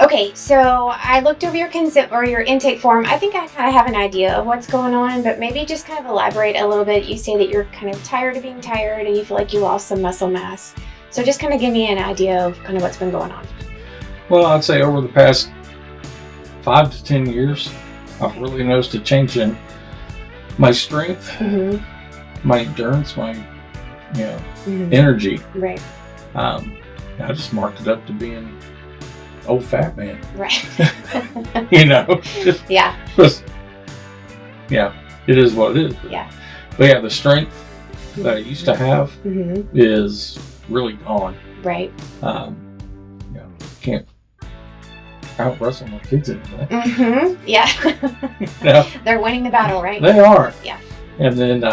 Okay, so I looked over your consent or your intake form. I think I kind of have an idea of what's going on, but maybe just kind of elaborate a little bit. You say that you're kind of tired of being tired and you feel like you lost some muscle mass. So just kind of give me an idea of kind of what's been going on. Well, I'd say over the past 5 to 10 years, I've really noticed a change in my strength, my endurance, my energy. Right. I just marked it up to being old fat man. Right. Yeah, it is what it is. Yeah. But yeah, the strength that I used to have is really gone. Right. Can't out wrestle my kids anymore. Yeah. They're winning the battle, right? They are. Yeah. And then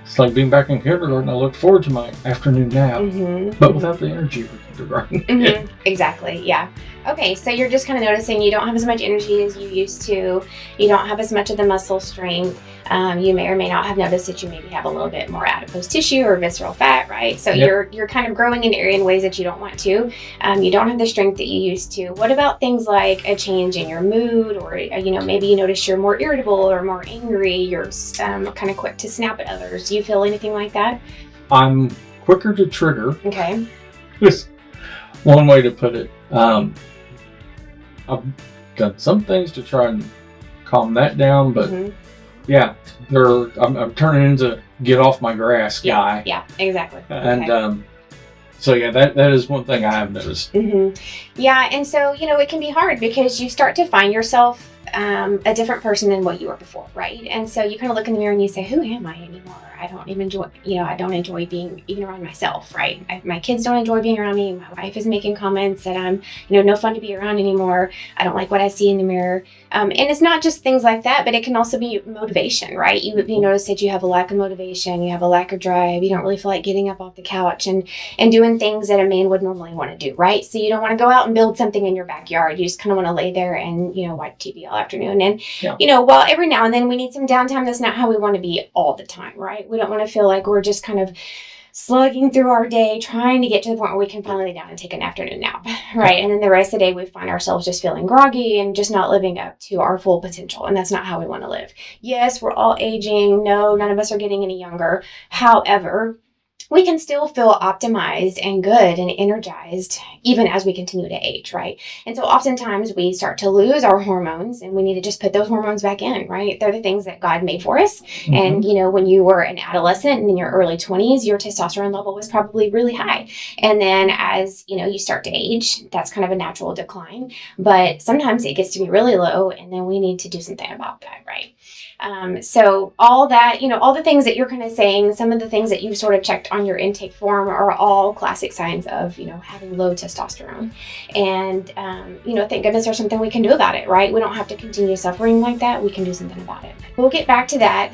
it's like being back in kindergarten. I look forward to my afternoon nap, but without the energy for kindergarten. Exactly. Yeah. Okay, so you're just kind of noticing you don't have as much energy as you used to. You don't have as much of the muscle strength. You may or may not have noticed that you maybe have a little bit more adipose tissue or visceral fat, right? So you're kind of growing in ways that you don't want to. You don't have the strength that you used to. What about things like a change in your mood, or maybe you notice you're more irritable or more angry? You're kind of quick to snap at others. Do you feel anything like that? I'm quicker to trigger. Okay. That's one way to put it. I've done some things to try and calm that down, but yeah, I'm turning into get off my grass guy. Yeah, exactly. And so yeah, that is one thing I have noticed. Yeah, and so it can be hard because you start to find yourself a different person than what you were before, right? And so you kind of look in the mirror and you say, who am I anymore? I don't even enjoy, I don't enjoy being even around myself, right? My kids don't enjoy being around me. My wife is making comments that I'm, no fun to be around anymore. I don't like what I see in the mirror. And it's not just things like that, but it can also be motivation, right? You notice that you have a lack of motivation, you have a lack of drive, you don't really feel like getting up off the couch and doing things that a man would normally want to do, right? So you don't want to go out and build something in your backyard. You just kind of want to lay there and, watch TV all afternoon. And, while every now and then we need some downtime, that's not how we want to be all the time, right? We don't want to feel like we're just kind of slugging through our day, trying to get to the point where we can finally lay down and take an afternoon nap, right? And then the rest of the day, we find ourselves just feeling groggy and just not living up to our full potential. And that's not how we want to live. Yes, we're all aging. No, none of us are getting any younger. However, we can still feel optimized and good and energized even as we continue to age, right? And so oftentimes we start to lose our hormones and we need to just put those hormones back in, right? They're the things that God made for us. And, when you were an adolescent and in your early 20s, your testosterone level was probably really high. And then as, you start to age, that's kind of a natural decline. But sometimes it gets to be really low and then we need to do something about that, right? So all that, all the things that you're kind of saying, some of the things that you've sort of checked on your intake form are all classic signs of, having low testosterone. And, thank goodness there's something we can do about it, right? We don't have to continue suffering like that. We can do something about it. We'll get back to that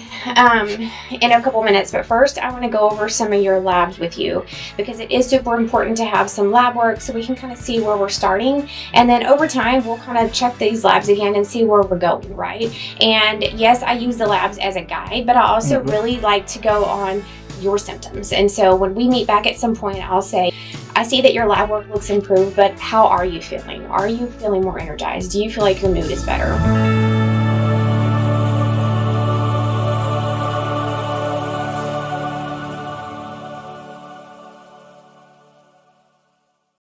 in a couple minutes. But first, I want to go over some of your labs with you because it is super important to have some lab work so we can kind of see where we're starting. And then over time, we'll kind of check these labs again and see where we're going, right? And yes, I use the labs as a guide, but I also really like to go on your symptoms. And so when we meet back at some point, I'll say, I see that your lab work looks improved, but how are you feeling? Are you feeling more energized? Do you feel like your mood is better?